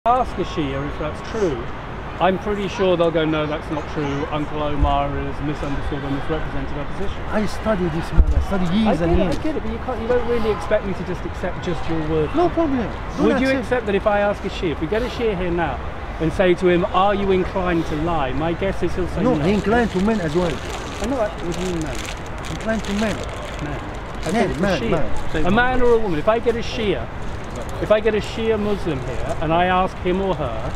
Ask a Shia if that's true, I'm pretty sure they'll go, no, that's not true. Uncle Omar has misunderstood or misrepresented our position. I study this, man. I study years and years. I get it, but you don't really expect me to just accept just your word. No problem. Would you accept that if I ask a Shia, if we get a Shia here now, and say to him, are you inclined to lie? My guess is he'll say no. No, he inclined to men as well. I know that. What do you mean men? Inclined to men. Man. A man or a woman. If I get a Shia, Muslim here, and I ask him or her,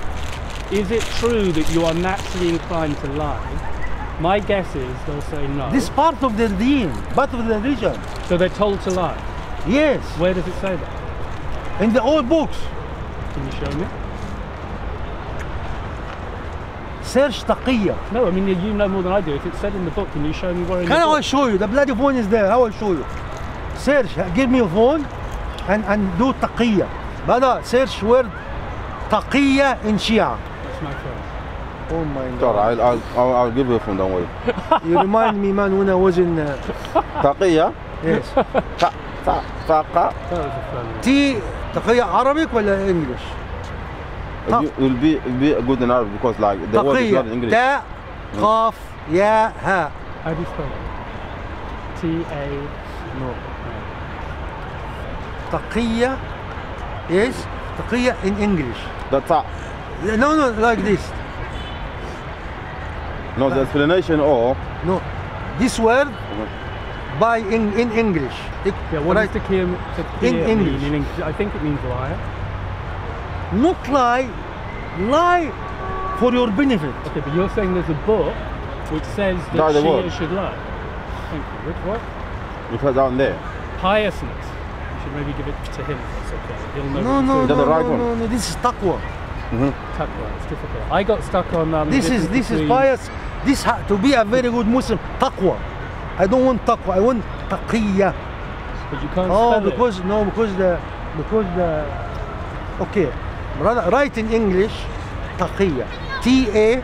is it true that you are naturally inclined to lie? My guess is they'll say no. This is part of the deen, part of the religion. So they're told to lie? Yes. Where does it say that? In the old books. Can you show me? Search taqiyya. No, I mean, you know more than I do. If it's said in the book, can you show me where in the book? Can I show you? The bloody phone is there. I will show you. Search, give me a phone and do taqiyya. Brother, search word taqiyya in Shia. That's my phone. Oh my God. Sorry, I'll give you a phone, don't worry. You remind me, man, when I was in... Taqiyya? Yes. Taqa? That was a phone. T, taqiyya Arabic or English? It will be good in Arabic because like the word is not in English. Ta, qaf, ya, ha. How do you spell it? T-A... No. Taqiyya, yes, taqiyya in English. The ta. No, like this. No, the explanation or... No, this word by in English. Yeah, what is taqiyya in English? In English? I think it means liar. Not lie for your benefit. Okay, but you're saying there's a book which says that Shia should lie. Thank you. Which what? Because down there. Piousness. You should maybe give it to him if that's okay. He'll know. No, one. no, this is taqwa. Taqwa, it's difficult. I got stuck on this is pious. To be a very good Muslim, taqwa. I don't want taqwa, I want taqiyya. But you can't spell because the okay. Brother, write in English taqiyya. T-A.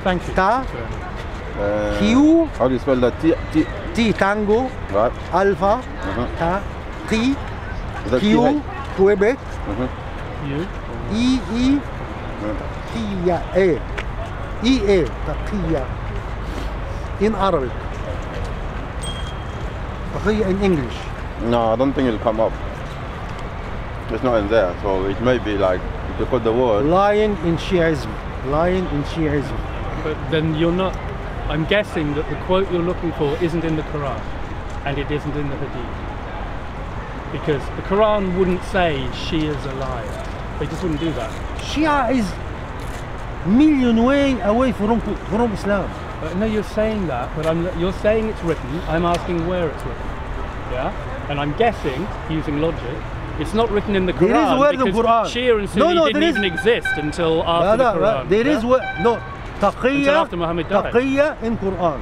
Thank you. Ta. Q. How do you spell that? T tango. Right. Alpha. Ta. T. Q. Quebec. You. E. Taqiyya. A. E-A. Taqiyya. In Arabic. Taqiyya in English. No, I don't think it'll come up. It's not in there, so it may be like if you put the word lying in Shiaism. But then you're not. I'm guessing that the quote you're looking for isn't in the Qur'an, and it isn't in the Hadith, because the Qur'an wouldn't say Shia's a liar. They just wouldn't do that. Shia is million way away from Islam. No, you're saying that, but you're saying it's written. I'm asking where it's written. Yeah, and I'm guessing using logic. It's not written in the Quran. There is a word in the Quran. Shia and Sunni didn't even exist until after the Quran. There is word, no, taqiyya, after Muhammad died. Taqiyya in Quran.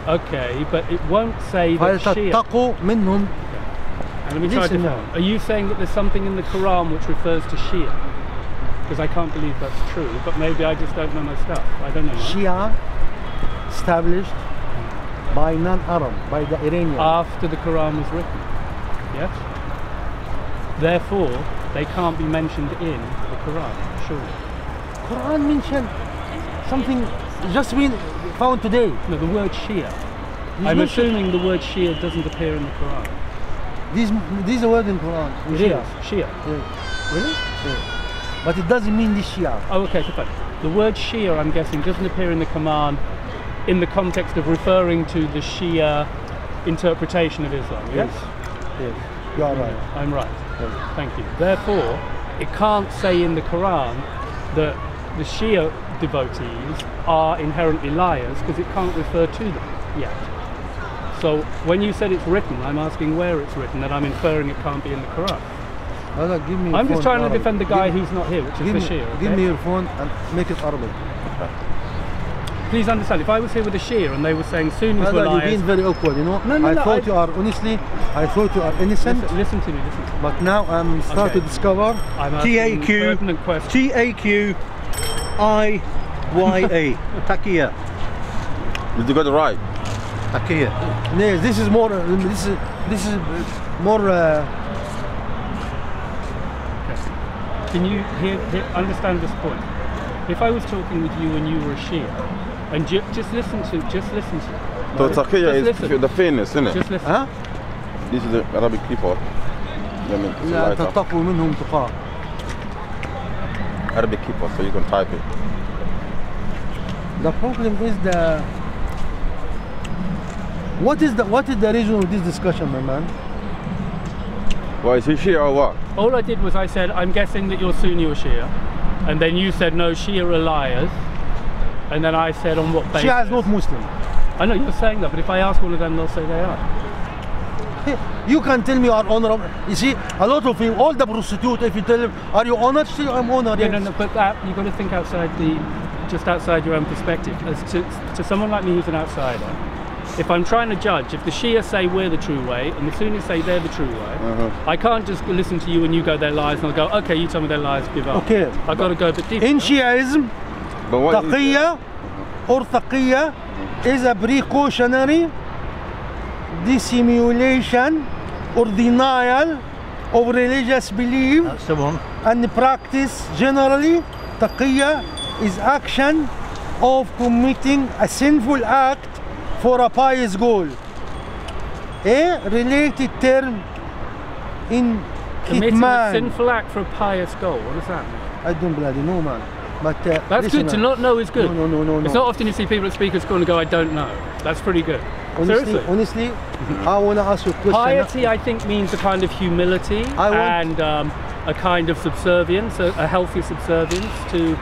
Okay, but it won't say that Shia. منهم. And let me try to define. Are you saying that there's something in the Quran which refers to Shia? Because I can't believe that's true, but maybe I just don't know my stuff. I don't know. Shia established by non-Arab, by the Iranians. After the Quran was written. Yes? Therefore, they can't be mentioned in the Quran, surely. Quran mentioned something just been found today. No, the word Shia. I'm assuming the word Shia doesn't appear in the Quran. These are words in Quran. It is Shia. Yeah. Really? Yeah. But it doesn't mean this Shia. Oh, okay, so fine. The word Shia, I'm guessing, doesn't appear in the Quran in the context of referring to the Shia interpretation of Islam. Yes? Yes. You are right. I'm right. Thank you. Therefore, it can't say in the Quran that the Shia devotees are inherently liars because it can't refer to them yet. So when you said it's written, I'm asking where it's written, and I'm inferring it can't be in the Quran. Give me I'm just trying to defend the guy who's not here, which is the Shia. Okay? Give me your phone and make it Arabic. Please understand, if I was here with a Shia and they were saying Sunnis were liars... You're being very awkward, you know? I thought you are, honestly, I thought you are innocent. Listen to me. But now I'm starting to discover... T-A-Q-I-Y-A. Taqiyya. Did you got it right? Taqiyya. Yes, this is more... This is more... Can you understand this point? If I was talking with you and you were a Shia, and just listen to it. So taqiyya is the fairness, isn't it? Just listen. Huh? This is the Arabic keyboard. I mean, it's a لا lighter. تتقوا منهم تقاه. Arabic keyboard, so you can type it. The problem is what is the reason of this discussion, my man? Well, is he Shia or what? All I did was I said, I'm guessing that you're Sunni or Shia. And then you said, no, Shia are liars. And then I said, on what basis? Shia is not Muslim. I know you're saying that, but if I ask one of them, they'll say they are. You can tell me are honorable. You see, a lot of you, all the prostitutes, if you tell them, are you honored? Say, I'm honored. Yeah, Yes. no, but that, you've got to think just outside your own perspective. As to someone like me who's an outsider, if I'm trying to judge, if the Shia say we're the true way and the Sunnis say they're the true way, I can't just listen to you and you go they're liars and I'll go, okay, you tell me they're liars, give up. Okay. I've got to go a bit deeper. In Shiaism, But what is taqiyya or taqiyya is a precautionary dissimulation or denial of religious belief That's the one. and practice. Generally, taqiyya is action of committing a sinful act for a pious goal. A related term in Committing a Kitman. sinful act for a pious goal. What does that mean? I don't bloody know, man. But That's listen, good to man. not know is good. No. It's not often you see people at Speakers Corner go, I don't know. That's pretty good. Seriously. Honestly, I want to ask you a question. Piety, I think, means a kind of humility and a kind of subservience, a healthy subservience to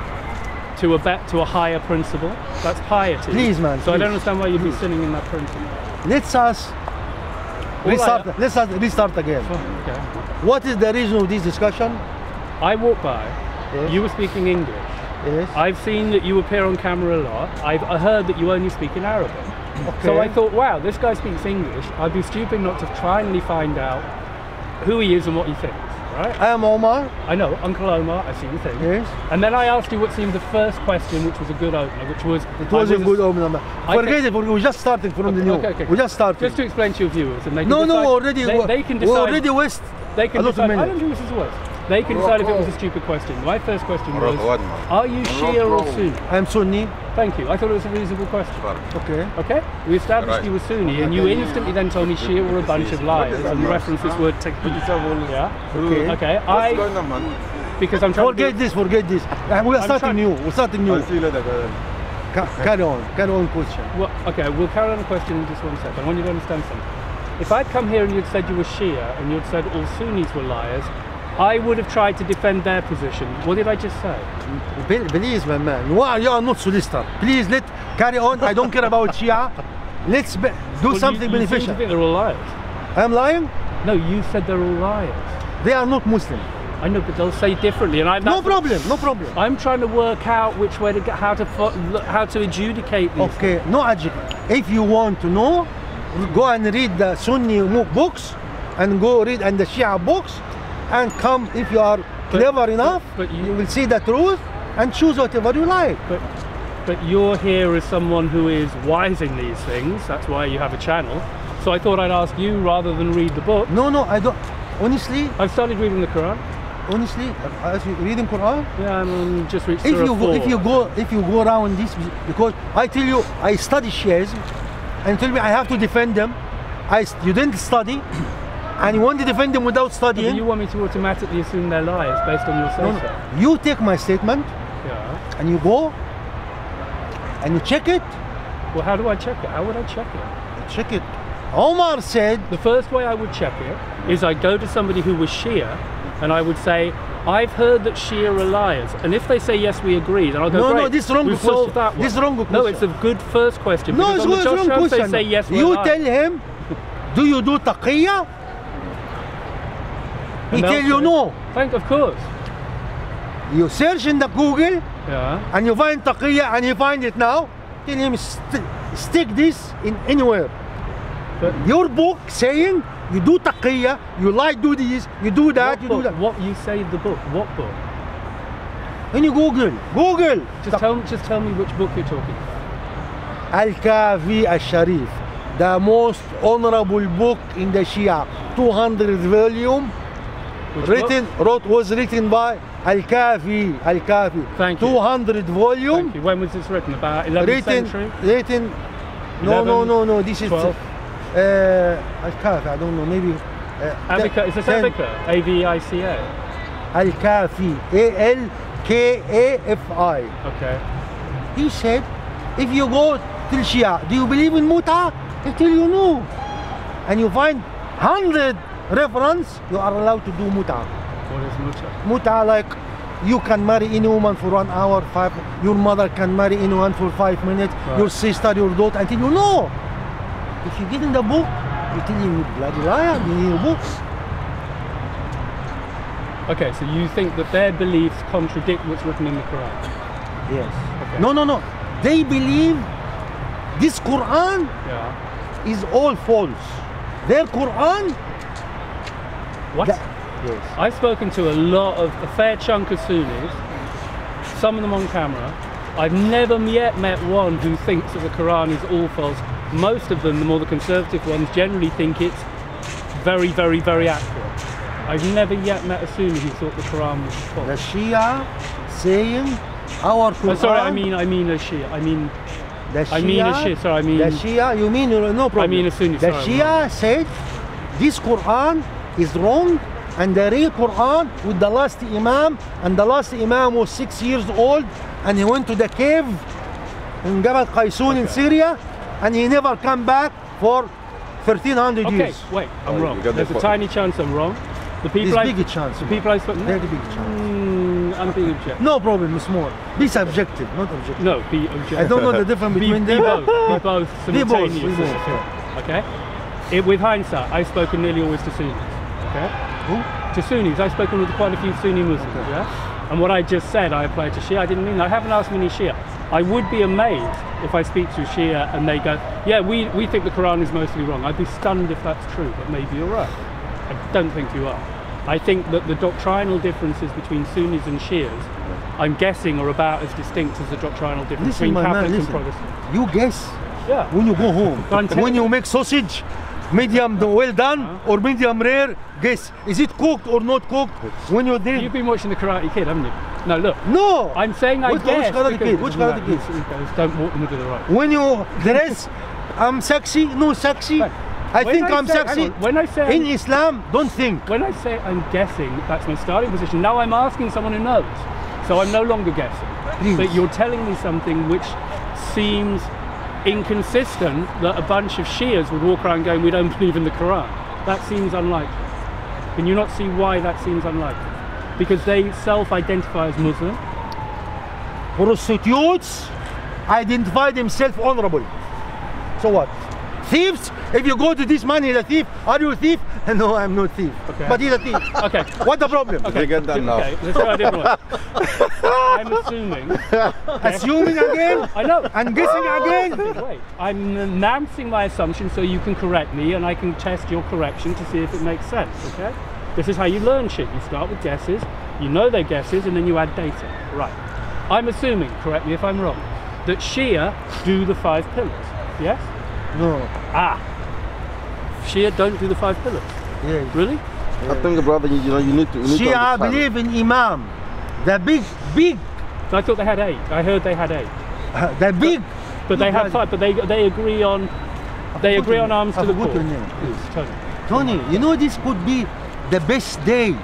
a higher principle. That's piety. Please, man, So I don't please. understand why you'd be sinning in that principle. Let's restart again. Okay. What is the reason of this discussion? I walked by. Yes. You were speaking English. Yes. I've seen that you appear on camera a lot. I heard that you only speak in Arabic. So I thought, wow, this guy speaks English. I'd be stupid not to finally find out who he is and what he thinks, right? I am Omar. I know, Uncle Omar, I see the thing. Yes. And then I asked you what seemed the first question, which was a good opener, which was... It was a good opener. Forget it. We're just starting from the new. Okay. We just started. Just to explain to your viewers, and they can No, decide, already. They can we decide. already waste. They can a lot of decide. I minutes. don't think this is worse. They can decide if it was a stupid question. My first question was, are you Shia or Sunni? I'm Sunni. Thank you. I thought it was a reasonable question. Okay. Okay? We established Right. you were Sunni, and you instantly then told me Shia were a bunch of liars and referenced this word yeah? Okay. Okay. What's going on, man? Because I'm trying Forget to... this. We are starting new. We're starting new. I'll see you later. Carry on. Question. Well, okay, we'll carry on the question in just one second. I want you to understand something. If I'd come here and you'd said you were Shia and you'd said all Sunnis were liars, I would have tried to defend their position. What did I just say? Please, my man. Why you are not solicitor? Please carry on. I don't care about Shia. Let's do Well, something you beneficial. seem to think they're all liars. I'm lying. No, you said they're all liars. They are not Muslim. I know, but they'll say differently, and No problem. I'm trying to work out which way to get, how to adjudicate these. Okay, no adjective. If you want to know, go and read the Sunni books, and go read and the Shia books, and come if you are clever enough. but you will see the truth and choose whatever you like. But you're here as someone who is wising these things. That's why you have a channel. So I thought I'd ask you rather than read the book. No, I don't. Honestly, I've started reading the Quran. as you reading Quran. Yeah, I'm just reached If Surah you 4. go around this, because I tell you, I study Shiism, and tell me I have to defend them. You didn't study, and you want to defend them without But studying. you want me to automatically assume they're liars based on your say-so. No. You take my statement Yeah. and you go and you check it. Well, how do I check it? How would I check it? Check it. Omar said, The first way I would check it is I go to somebody who was Shia and I would say, I've heard that Shia are liars. And if they say yes, we agree, then I'll go, No, great, this is wrong we've question. solved that one. This is wrong No, question. it's a good first question. no, because it's on the wrong Josh Chance, question. they say yes, we're You liars. tell him, do you do taqiyya? He And tell they'll you say, no. Of course. You search in the Google Yeah. and you find taqiyya and you find it now. Tell him stick this in anywhere. But Your book saying you do taqiyya, you like do this, you do that, what you book? do that. What you say the book? What book? When you Google. Just tell me which book you're talking about. Al-Kafi al-Sharif, the most honorable book in the Shia, 200 volume, Which book? was written by Al-Kafi, Al-Kafi. Thank you. 200 volume. Thank you. When was this written? About 11th century? Written. No, 11, no. This is 12? Al-Kafi. I don't know. Maybe. Abica, is this 10. Abica? A-V-I-C-A? Al-Kafi. A-L-K-A-F-I. Okay. He said, if you go to Shia, do you believe in Muta? They tell you no. And you find 100 reference, you are allowed to do Muta. What is muta? Muta, like you can marry any woman for 1 hour, your mother can marry anyone for 5 minutes, Right. your sister, your daughter, until you know. If you get in the book, you tell him, bloody liar, you need your books. Okay, so you think that their beliefs contradict what's written in the Quran? Yes. Okay. No. They believe this Quran Yeah. is all false. Their Quran, What? yes. I've spoken to a fair chunk of Sunnis, some of them on camera. I've never yet met one who thinks that the Quran is all false. Most of them, the more the conservative ones, generally think it's very, very, very accurate. I've never yet met a Sunni who thought the Quran was The false. Shia saying our Quran. Oh, sorry, I mean a Shia. the I mean a Shia. Sorry, I mean. The Shia, you mean no problem. I mean a Sunni. The sorry, Shia said this Quran is wrong, and the real Quran with the last Imam, and the last Imam was 6 years old, and he went to the cave in Jabal Qaysun in Syria, and he never come back for 1300 Okay, years. wait, I'm Oh, wrong. you got There's that a point. tiny chance I'm wrong. The people There's I, big chance. the people I spoke. Very big chance. I'm being objective. No problem, it's more. Be subjective, not objective. No, be objective. I don't know the difference Be between them. both. Be both Be both, simultaneous. be both, yeah. Okay. With hindsight, I've spoken nearly always to Sunnis. Okay. Who? To Sunnis, I've spoken with quite a few Sunni Muslims. Okay. Yeah. And what I just said, I applied to Shia. I didn't mean that. I haven't asked many Shia. I would be amazed if I speak to Shia and they go, "Yeah, we think the Quran is mostly wrong." I'd be stunned if that's true, but maybe you're right. I don't think you are. I think that the doctrinal differences between Sunnis and Shias, I'm guessing, are about as distinct as the doctrinal difference Listen, between my man, Catholics and listen. Protestants. You guess Yeah. when you go home. But I'm telling When you make sausage, medium well done or medium rare, guess, is it cooked or not cooked? When you did. You've been watching The Karate Kid, haven't you? No, look. No! I'm saying I Which guess. Karate because- Kid? Which Karate Kid? Don't walk them into the right. When you dress, I'm sexy, no sexy. I When think I I'm say- sexy. hang on, when I say In Islam, don't think. When I say I'm guessing, that's my starting position. Now I'm asking someone who knows. So I'm no longer guessing. Please. But you're telling me something which seems inconsistent, that a bunch of Shias would walk around going, "We don't believe in the Quran." That seems unlikely. Can you not see why that seems unlikely? Because they self-identify as Muslim. Prostitutes identify themselves honorable. So what? Thieves, if you go to this man, he's a thief. Are you a thief? No, I'm not a thief. Okay. But he's a thief. Okay. What the problem? They get that now. Okay, let's try a different one. I'm assuming. Assuming again I know. and guessing again. Wait, I'm announcing my assumption so you can correct me and I can test your correction to see if it makes sense, okay? This is how you learn shit. You start with guesses, you know they're guesses, and then you add data. Right. I'm assuming, correct me if I'm wrong, that Shia do the 5 pillars, yes? No. Ah. Shia don't do the 5 pillars. Yes. Really? I think, brother, you need to. Shia understand. believe in Imam. The big, So I thought they had 8. I heard they had 8. the big. But they have 5, but they agree on arms to the forgot core. your name, please. Tony. Tony, you know this could be the best day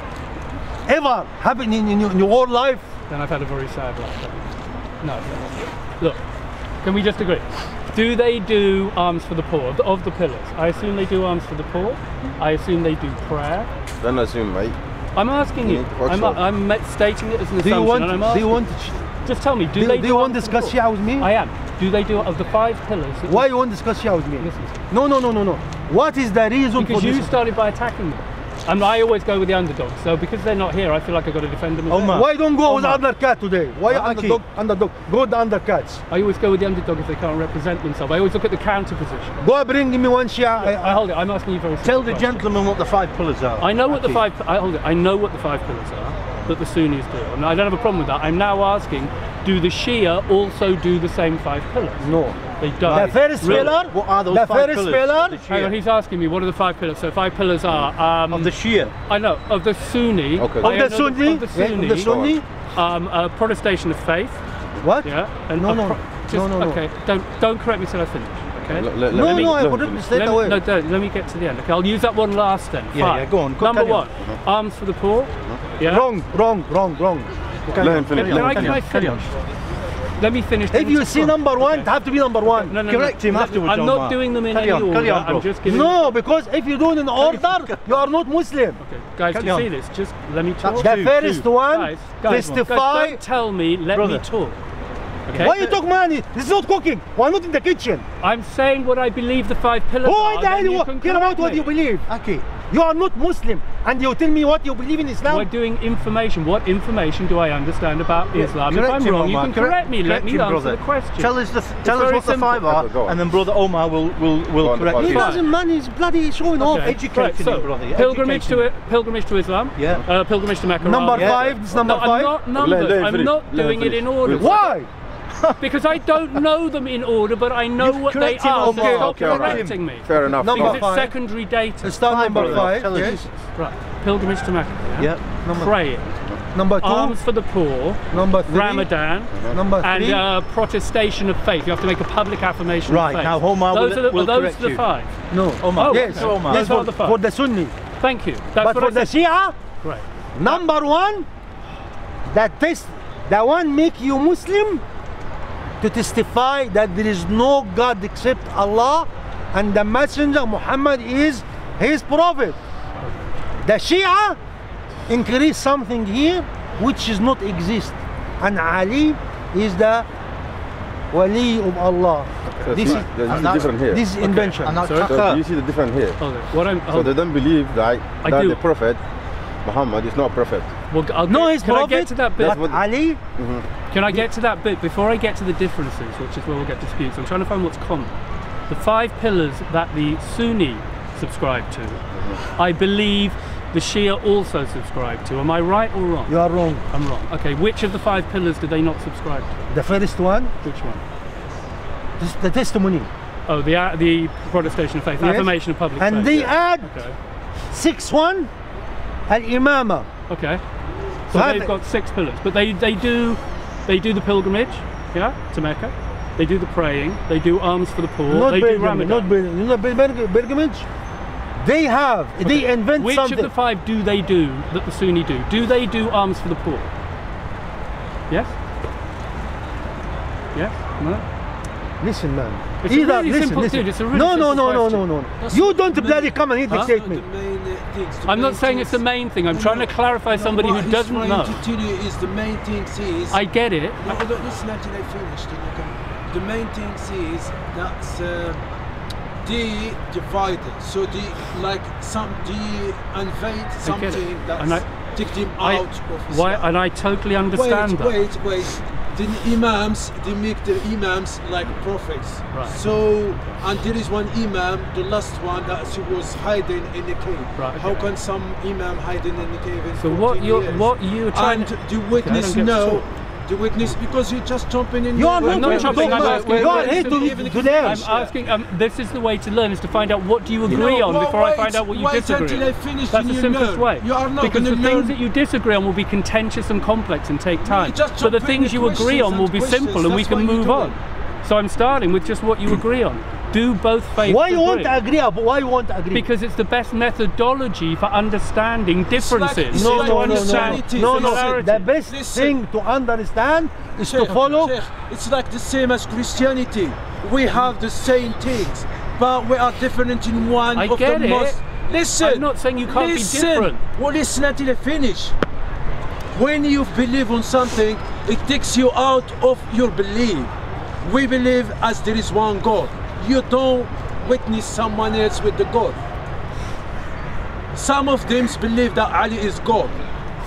ever happening in your whole life. Then I've had a very sad life. No. Look, can we just agree? Do they do alms for the poor, of the pillars? I assume they do alms for the poor. I assume they do prayer. Don't assume, mate. I'm asking you. I'm stating it as an Do you assumption. want? And I'm Do asking, you want? just tell me, do Do they you want to alms for the discuss poor? Shia with me? I am. Do they do, of the 5 pillars? Why you want to discuss Shia with me? Listen. No. What is the reason Because for you this? started by attacking them. And I always go with the underdog. So because they're not here, I feel like I've got to defend them as well. Omar. Why don't go with Omar. undercut today? Why Aki. underdog? Go with the undercuts. I always go with the underdog if they can't represent themselves. I always look at the counter position. Go bring me one Shia. I hold it. I'm asking you very Tell simple the question. gentleman what the 5 pillars are. I know what the Aki. 5. I hold it. I know what the 5 pillars are that the Sunnis do, and I don't have a problem with that. I'm now asking, do the Shia also do the same 5 pillars? No. They don't. The first Really? pillar. What are those The 5 first pillars? pillar. Of the Hang on, Shia. he's asking me what are the 5 pillars. So 5 pillars are Of the Shia. I know of the Sunni. Okay. I Of the know Sunni. Of the Yeah, Sunni. of the Sunni. Protestation of faith. What? Yeah. And No, no. just, No. Okay. Don't correct me till I finish. Okay. No, I put it straight away. No, don't. Let me get to the end. Okay, I'll use that one last then. Yeah, Fine. yeah, go on. Number Carry on. 1, arms for the poor. Yeah. Wrong. Let him finish. Can I Carry on. finish? Let me finish. If you see number 1, it have to be number 1. No. Correct him afterwards, I'm Omar. not doing them in Carry any on, carry order. on, bro. I'm just giving. No, because if you do it in order, you are not Muslim. Okay, guys, do Carry you on. see this? Just let me talk. The Two, first two. one, Guys, testify. don't tell me. Let me Brother. talk. Okay. Why you talk money? This is not cooking. Why not in the kitchen? I'm saying what I believe the 5 pillars Who are. the then hell you you can care correct about what me. you believe? Okay. You are not Muslim, and you tell me what you believe in Islam. We're doing information. What information do I understand about Islam? If Correct I'm him, wrong, you Omar. can correct me. Let Correct me him, answer brother. the question. Tell us very what the simple. 5 are, Okay, go on. and then brother Omar will on, correct He you. Fine. doesn't man. He's bloody showing off. Okay. Educating Right, so him, brother. pilgrimage Educating to pilgrimage to Islam. Yeah. Pilgrimage to Mecca. Number rather. 5. This is number No, 5. I'm not numbered. Let him I'm finish. not Let him doing it finish. in order. Why? Because I don't know them in order, but I know You've what they corrected him, are. So Omar. stop Okay, all right. correcting me. Fair enough. Number Because it's 5. secondary data. Start number brother. 5. Tell us. Yes. Right. Pilgrimage to Mecca. Yeah. Praying. Number 2. Alms for the poor. Number 3. Ramadan. Number 3. And protestation of faith. You have to make a public affirmation Right, of faith. now Omar those will- are the, will those correct are the you. 5. No. Omar. Oh, Yes. okay. Omar. Yes, Those are the 5. for the Sunni. Thank you. That's But what for I the said. Shia, Right. number 1, the one make you Muslim to testify that there is no God except Allah, and the Messenger Muhammad is his prophet. The Shia increase something here which is not exist, and Ali is the Wali of Allah. So This see, is there's different here. this is invention. And now Sorry? So you see the different here. Okay. What I'm. So they don't believe that I do. the prophet Muhammad is not a prophet. well, No, his can I prophet. get to that bit? That's But what- Ali, Can I get to that bit before I get to the differences, which is where we'll get disputes? I'm trying to find what's common. The 5 pillars that the Sunni subscribe to, I believe the Shia also subscribe to. Am I right or wrong? you are wrong. I'm wrong. Okay, which of the 5 pillars do they not subscribe to? The first one, Which one? this is the testimony, Oh, the protestation of faith, Yes. affirmation of public and faith. they add Okay. 6th one, al-imama. Okay. So have they've it. got 6 pillars, but they do the pilgrimage, yeah, to Mecca. They do the praying. They do alms for the poor. Not they do pilgrimage, Ramadan. not pilgrimage. They invent Which something. of the 5 do they do that the Sunni do? Do they do alms for the poor? Yes? Yes? No? Listen, man. It's a really simple dude, it's a really no, simple question. You don't bloody come and dictate me. I'm not saying it's the main thing. I'm trying to clarify somebody who doesn't know. What he's trying to tell you is the main thing is... I get it. No, listen until I finish. Then you can. The main thing is that's they divided. So they invade something And that's take them out of Islam. Why? And I totally understand that. Wait. The imams, they make the imams like prophets. Right. So, and there is one imam, the last one, that she was hiding in the cave. Right, okay. How can some imam hiding in the cave in So 14 what you're years? trying And to... the witness Okay, I don't get to no. talk. The witness, because you're just jumping in. You are there. not not jumping, I'm asking- You are wait, here listen, to learn. I'm asking, this is the way to learn, is to find out what do you agree on before I find out what you disagree until on. I finish That's and the you simplest learn. way. You are not because the gonna things learn. that you disagree on will be contentious and complex and take time. just But the jump in things the you agree on questions will and be questions, simple and we that's can what you're move doing. on. So I'm starting with just what you agree on. Do both faiths Why you agree? won't agree? Why you won't agree? Because it's the best methodology for understanding differences. No, to no, understand no. similarities. The best Listen. thing to understand is to follow. Sheikh, it's like the same as Christianity. We have the same things, but we are different in one I of get the it. most. Listen. I'm not saying you can't be different. Well, listen until I finish. When you believe on something, it takes you out of your belief. We believe as there is one God. You don't witness someone else with the God. Some of them believe that Ali is God.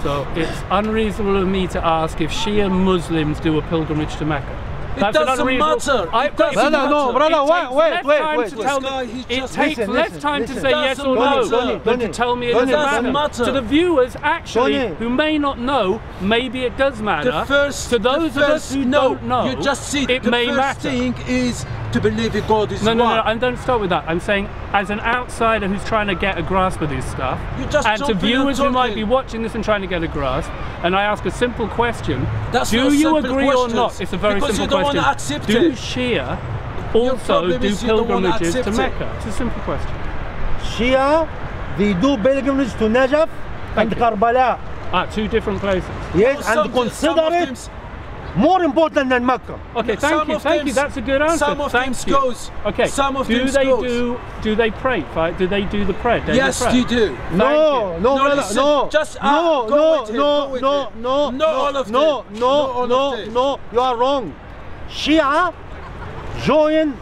So it's unreasonable of me to ask if Shia Muslims do a pilgrimage to Mecca. It doesn't matter. It doesn't Brother, matter. no, brother, wait. It takes Listen, less time to say yes or Doesn't no matter. than to tell me it Tony, doesn't doesn't matter. matter. To the viewers, actually, Tony. who may not know, maybe it does matter. The first, to those the of us first, who no, don't know, you just see it the may first matter. thing is to believe that God is No, no, one. no, and don't start with that. I'm saying, as an outsider who's trying to get a grasp of this stuff, You just and to jumping and viewers who might talking. be watching this and trying to get a grasp, and I ask a simple question, That's do not you simple agree or questions, not? It's a very because simple you don't question. wanna accept Do it. Shia also problem do is you don't wanna pilgrimages to accept it. Mecca? It's a simple question. Shia, they do pilgrimage to Najaf and you. Karbala. Two different places. Yes, Some- and consider some of it them- more important than Mecca. Okay, Some thank you, of thank them- you. That's a good answer. some of Thank them you. goes. Okay. Some of do them they goes. do they pray? Do they do the prayer? daily Yes, prayer? you do. No, you. no, No, brother, listen, no, just, no, go no, with it, no, go with no, it. no, Not all of no, them. no, Not all of no, them. no, you are wrong. Shia join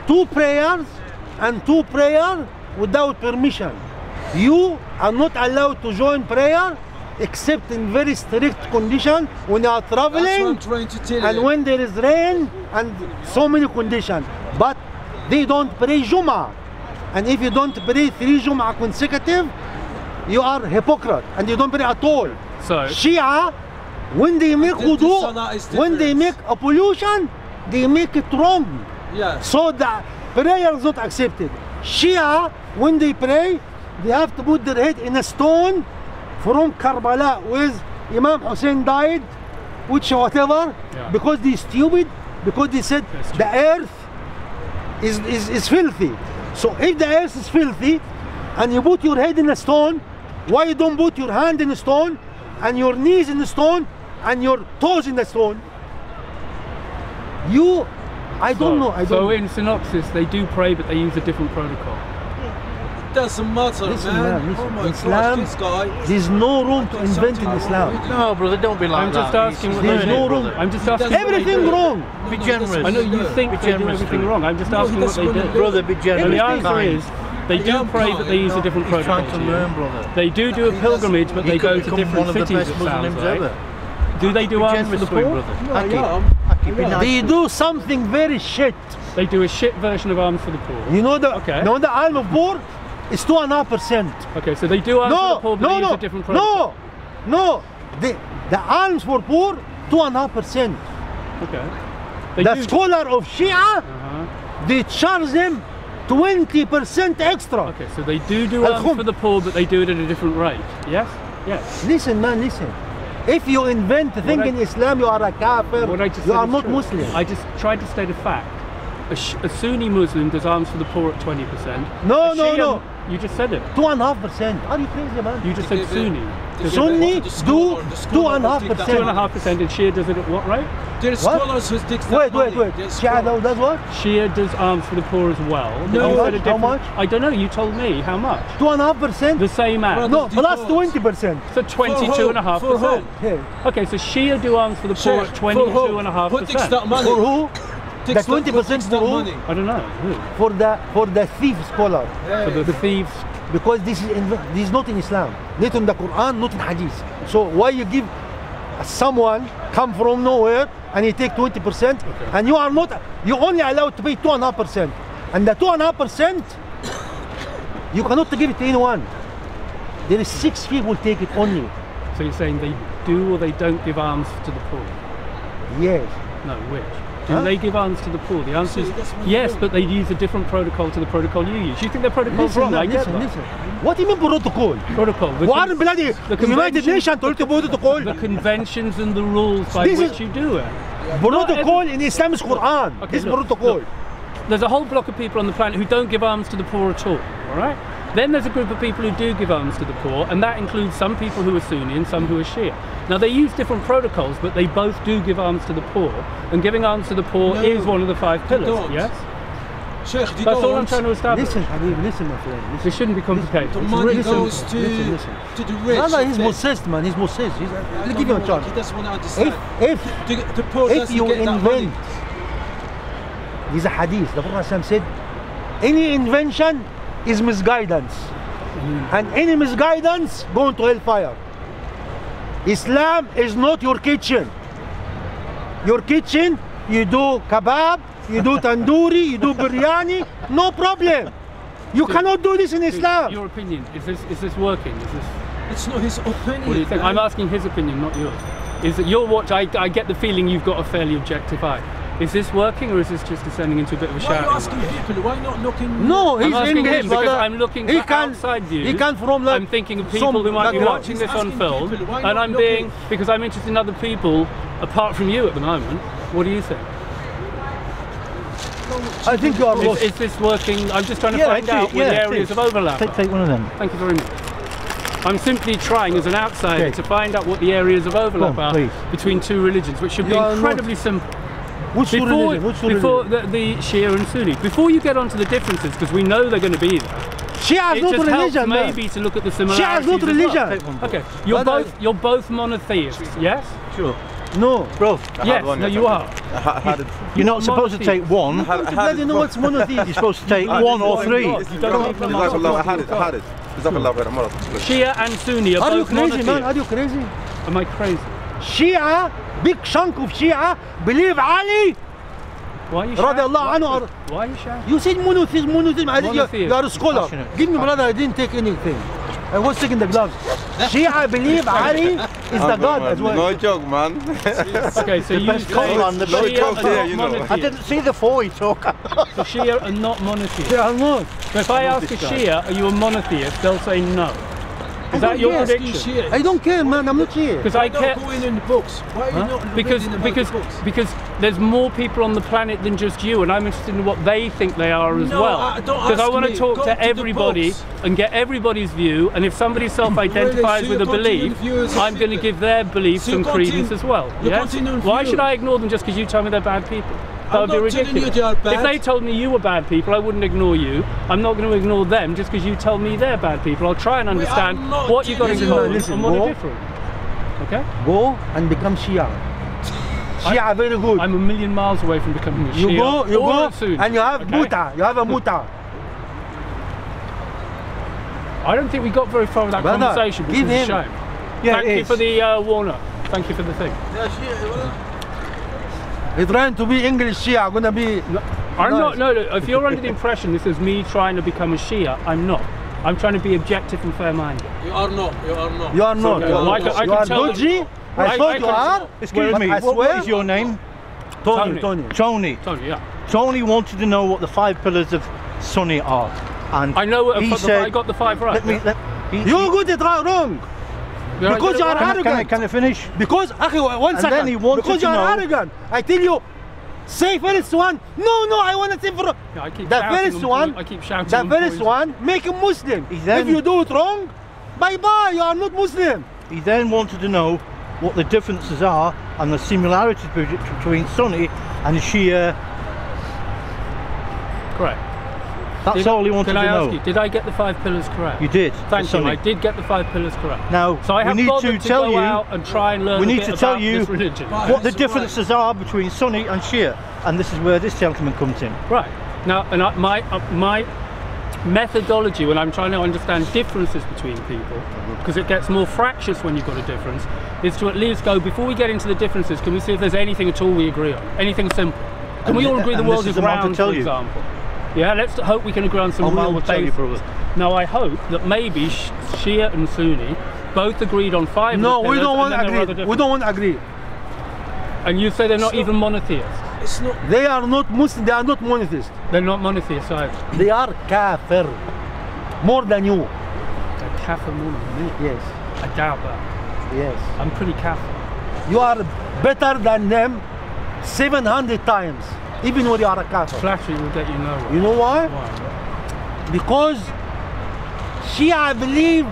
2 prayers and 2 prayers without permission. You are not allowed to join prayer except in very strict condition when you are That's what I'm traveling trying to tell and you. when there is rain and so many conditions. But they don't pray Jum'ah. And if you don't pray 3 Jum'ah consecutive, you are hypocrite and you don't pray at all. So Shia, when they make The salah wudu, is when they make different. a pollution, they make it wrong. Yes. So the prayer is not accepted. Shia, when they pray, they have to put their head in a stone from Karbala, where Imam Hussein died, which whatever, Yeah. because they stupid, because they said That's true. the earth is filthy. So if the earth is filthy, and you put your head in a stone, why you don't put your hand in a stone, and your knees in the stone, and your toes in the stone? I don't know. I So don't. in synopsis, they do pray, but they use a different protocol. It doesn't matter, Listen, man. man, listen. Oh my Islam, gosh, this guy. There's no room to invent in Islam. No, brother, don't be like I'm just that. asking what There's they no do. room. I'm just asking. what they Everything do. wrong. Be No, generous. that's I know you Yeah. think Be they do generous, everything dude. wrong. I'm just No, asking what that's they what do. they do. Brother, be generous. And the be answer kind. is they do am pray, but they use a kind. different He's trying protocol. to to you. learn, brother. They do a pilgrimage, but He they could go to become different one of the cities. best It sounds Muslims like. ever. Do they do Be alms for generous the to him, poor? brother. No, Aki, yeah, Aki, be yeah. nice. They do something very shit. They do a shit version of alms for the poor. You know the Okay. the alm of poor is 2.5%. Okay, so they do alms for the No, poor, but they use a different protocol. no. The alms for poor 2.5%. Okay. They The do. scholar of Shia, Uh-huh. they charge them 20% extra. Okay, so they do alms Al-Khum. for the poor, but they do it at a different rate. Yes? Yes. Listen, man, listen. If you invent a thing What I- in Islam, you are a kafir. What I just You said are is not true. Muslim. I just tried to state a fact. A Sunni Muslim does alms for the poor at 20%. No, A no, Shia- no. You just said it. 2.5%. Are you crazy, man? You just To said give it- Sunni. to give Sunni it to the scholar, do the scholar will take that 2.5%. 2.5%, and Shia does it at what rate? There are What? scholars who take that Wait. money. Shia There's scholars. does what? Shia does alms for the poor as well. but No. you How said a much? How different- much? I don't know. You told me how much. 2.5%? The same as. No, the plus default. 20%. So 22.5%. Hey, Okay, so Shia do alms for the poor at Who takes that 22.5%. money? for who? Takes The 20% that for who? money. I don't know. Who? For the thief scholar. For the thieves. Because this is not in Islam, not in the Quran, not in Hadith. So why you give someone come from nowhere and you take 20%, and you are not, you only allowed to pay 2.5%, and the 2.5% you cannot give it to anyone. There is 6 people take it only. So you're saying they do or they don't give alms to the poor? Yes. No, which? Do Huh? they give alms to the poor? The answer is See, that's what yes, you do. but they use a different protocol to the protocol you use. You think their protocol's wrong? I get that. listen. What do you mean protocol? Protocol. The What con- bloody the United convention- Nations told you protocol? the conventions and the rules by This is- which you do it. Protocol in Islam is Quran. Okay, This look, protocol. look. There's a whole block of people on the planet who don't give alms to the poor at all, all right? Then there's a group of people who do give alms to the poor, and that includes some people who are Sunni and some who are Shia. Now they use different protocols, but they both do give alms to the poor, and giving alms to the poor No, is one of the 5 pillars, don't. yes? Sheikh, they That's all I'm don't. trying to establish. Listen, Habib, listen, my friend. Listen. This shouldn't be complicated. The money Listen, goes to listen. to the rich. No, he's okay? Moses, man. He's Moses. I I'll don't give you a know, chance. He doesn't want to understand. If The poor doesn't you get that money. invent, there's a hadith. The Prophet said, any invention is misguidance, and any misguidance going to hellfire. Islam is not your kitchen. Your kitchen, you do kebab, you do tandoori, you do biryani, no problem. You cannot do this in Islam. Your opinion, is this working? Is this, It's not his opinion. what do you think? man. I'm asking his opinion, not yours. Is that your watch? I get the feeling you've got a fairly objective eye. Is this working or is this just descending into a bit of a Why are you shouting? asking people? Why not looking? No, I'm he's asking English, him because brother. I'm looking He for can- outside views. He can from like I'm thinking of people some who might be background. watching this on Asking film, people, why and not I'm being because I'm interested in other people apart from you at the moment. What do you think? I think you are lost. Is this working? I'm just trying to Yeah, find I out see, where the yeah, areas see. of overlap are. Take one of them. Thank you very much. I'm simply trying as an outsider Okay. to find out what the areas of overlap Go on, are please. between two religions, which should be You are not- incredibly simple. Which two religion? Which two before religion? the Shia and Sunni, before you get onto the differences, because we know they're going to be there, Shia is it not just helps religion, man. maybe to look at the similarities. Shia is not as well. religion. Take one, bro. Okay, Brother- you're both monotheists, yes? Sure. No. Bro, Yes, no, you are. you're not supposed to take one. You don't bloody know what's monotheism. You're supposed to take one or three. You don't need to Shia and Sunni are Are you both crazy, man? monotheists. Are you crazy? Am I crazy? Shia, big chunk of Shia, believe Ali, Why are you رضي shouting? الله عنه. Why are you shouting? You said monotheism. I think Monotheism. you are a scholar. Passionate. Give me, brother, I didn't take anything. I was taking the gloves. Shia believe Ali is the God as well. No joke, man. Okay, so you best say scholar on the Shia boat. are Yeah, not you know. I monotheists. didn't see the four he took. The Shia are not monotheists. They are not. So if I ask a Shia, are you a monotheist? They'll say no. Is that your Yes. prediction? I don't care, man. I'm not Shia. Because I Why care. not going in the books? Why are you not Because reading about because the books? because there's more people on the planet than just you, and I'm interested in what they think they are as No, well. don't Because I ask want to me. talk Go to to the everybody books. and get everybody's view. And if somebody self-identifies Really? So with a you continue belief, views- I'm going to give their belief So you some credence continue- as well. you Yes? continue Why view. should I ignore them just because you tell me they're bad people? That I'm would be not telling ridiculous. you they are bad. If they told me you were bad people, I wouldn't ignore you. I'm not going to ignore them just because you tell me they're bad people. I'll try and understand not what you've got in telling common you. Listen, and what go. are different. Okay? Go and become Shia. Shia very good. I'm a million miles away from becoming a Shia. You go, or a Sunni, and you have okay? muta. You have a muta. I don't think we got very far with that Brother, conversation, which give is a him- shame. Yeah, Thank it you is. for the Warner. Thank you for the thing. He's trying to be English Shia. Gonna be. I'm Nice. not. No, if you're under the impression this is me trying to become a Shia, I'm not. I'm trying to be objective and fair-minded. You are not. You are not. You are not. Okay, You well, are, I can- I you can are tell them- dodgy. I I thought you can- are. Excuse But me, I what swear. is your name? Tony. Tony. Tony. Tony, yeah. Tony wanted to know what the 5 pillars of Sunni are. And I know. he I said, got the 5 right. You got it wrong. Yeah, I because got you it are right. Can I finish? Because, akhi, one And second. then he wanted because to you are know- arrogant. I tell you, say first one. No, I want to say for Yeah, I keep the shouting first them one. for- I keep shouting The them for first you. one, make him Muslim. Then- If you do it wrong, bye bye. You are not Muslim. He then wanted to know what the differences are and the similarities between Sunni and Shia. Correct. That's Did- all he wanted Can I to ask know. you? Did I get the 5 pillars correct? You did. Thank for you. Sunni. I did get the 5 pillars correct. Now, So I have we need bothered to tell go you. out and try and learn We a need bit to tell about you this religion. Why? what the That's right. differences are between Sunni and Shia, and this is where this gentleman comes in. Right. Now, and my methodology when I'm trying to understand differences between people, because it gets more fractious when you've got a difference, is to at least go, before we get into the differences, can we see if there's anything at all we agree on? Anything simple? Can we all agree the And world this is is the man to round, tell for you. example? Yeah, let's hope we can agree on some Omar real will tell you, basics. brother. Now, I hope that maybe Shia and Sunni both agreed on 5 No, of the we pillars, don't want and to then there are other agree. We don't want to agree. differences. And you say they're not So- even monotheists. It's not. They are not Muslim. They are not monotheists. They're not monotheists either. They are kafir. More than you. They're kafir more than me. Yes. I doubt that. Yes. I'm pretty kafir. You are better than them 700 times. Even when you are a kafir. Flattery will get you nowhere. You know why? Why? Because Shia believe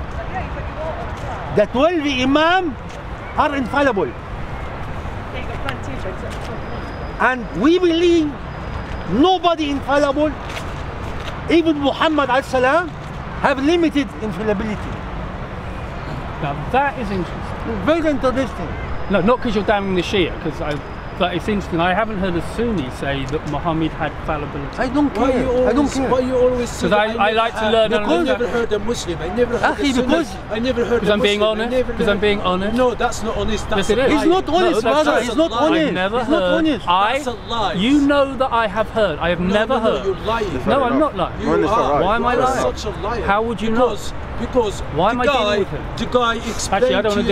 the 12 Imam are infallible. And we believe nobody infallible, even Muhammad alayhi salam, have limited infallibility. Now that is interesting. Very interesting. No, not because you're damning the Shia, but it's interesting. I haven't heard a Sunni say that Muhammad had fallibility. I don't Why care. you always, I don't care. Why you always say 'Cause that I like to learn and I understand. never heard a Muslim. I never heard Akhi, a Sunni. because- I never heard Because a I'm being Muslim. I honest? never Because I'm heard- being honest? No, that's not honest. That's Yes, it a is. lie. He's not honest, that's- brother. that's He's a not lie. honest. I've never He's not heard. honest. That's a lie. You know that I have heard. I have No, never no, heard. You're lying. No, I'm not lying. You When is are. alright? Why am I You are lying? such a liar. How would you know? because Why am I dealing with him? the guy explained Actually, I don't want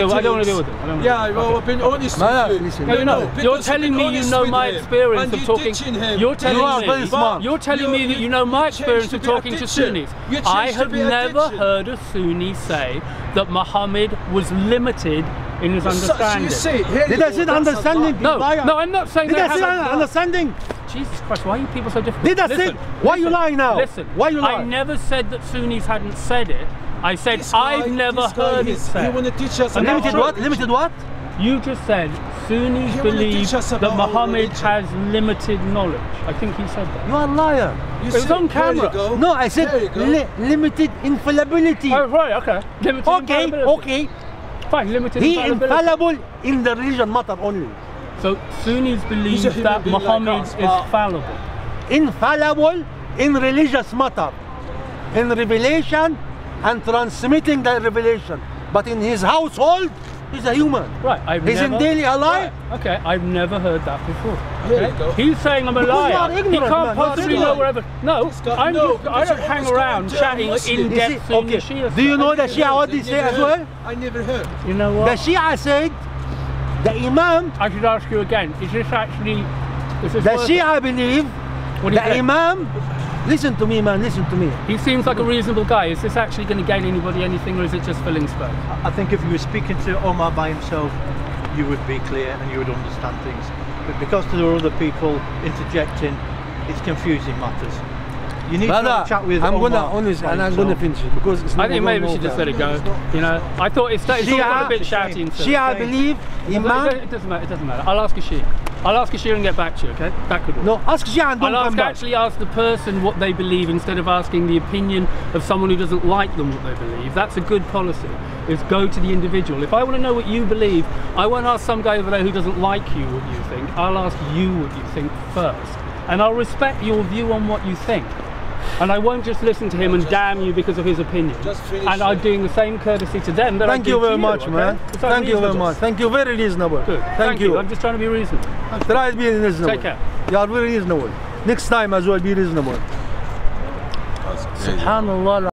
to deal with him. Yeah, well, I've been honest with you. listen. No, you're not. You're because telling you've been me you honest know with my him, experience and of you're talking. teaching him. You're telling You are me. very smart. You're telling me that you know my experience of talking to Sunnis. I have never heard a Sunni say that Muhammad was limited in his understanding. You see, here Did you I go, say that's a understanding? lie. No, I'm not saying Did that. I say understanding? Jesus Christ, why are you people so difficult? Did I say? Why you lying now? Listen, Why you I lying? never said that Sunnis hadn't said it. I said This guy- I've never this guy heard it is- said. He want to teach us And about Limited what? Limited what? You just said Sunnis He wanna believe teach us that about our Muhammad religion. has limited knowledge. I think he said that. You are a liar. You It was see, on there you camera. go. No, I There you said go. limited infallibility. Oh, right, okay. Limited Okay, infallibility. okay. Fine, limited He infallibility. infallible in the religion matter only. So Sunnis believe He's a human that being like Muhammad us, is but- fallible. Infallible in religious matter, in revelation and transmitting the revelation. But in his household, he's a human. Right, I've He's never... in daily alive. Okay, I've never heard that before. Here Okay? you go. He's saying I'm a Because you liar. are He ignorant, can't man. You are possibly ignorant. know wherever. No, This guy- I'm no, just, I because don't you hang always around go to chatting Muslim. in-depth You see, Sunni okay. Shia Do you stuff. know the Shia what they say as well? I never heard. You know The what? Shia said, the Imam, I should ask you again. Is this actually... Is this the worth it? Shia believe, What do you the think? Imam, listen to me man, listen to me. He seems like a reasonable guy. Is this actually going to gain anybody anything, or is it just filling space? I think if you were speaking to Omar by himself, you would be clear and you would understand things. But because there are other people interjecting, it's confusing matters. You need to have Brother, a chat with I'm Omar gonna honest by and I'm gonna himself. finish it because it's I not think maybe we should just let it go. You know, I thought it's all got a bit shouty and stuff. Shia believe, Imam. It doesn't matter. It doesn't matter. I'll ask a Shia. I'll ask a Shia and get back to you. Okay? That could work. No, ask Shia and don't I'll come back. actually ask the person what they believe instead of asking the opinion of someone who doesn't like them what they believe. That's a good policy, is go to the individual. If I want to know what you believe, I won't ask some guy over there who doesn't like you what you think. I'll ask you what you think first. And I'll respect your view on what you think. And I won't just listen to him and damn you because of his opinion. Just finish and I'm doing the same courtesy to them that Thank I do you to very much, okay? man. Is that Thank you very reasonable? much. Thank you, very reasonable. Good. Thank you. I'm just trying to be reasonable. Try to be reasonable. Take care. You are very reasonable. Next time as well, be reasonable. Subhanallah.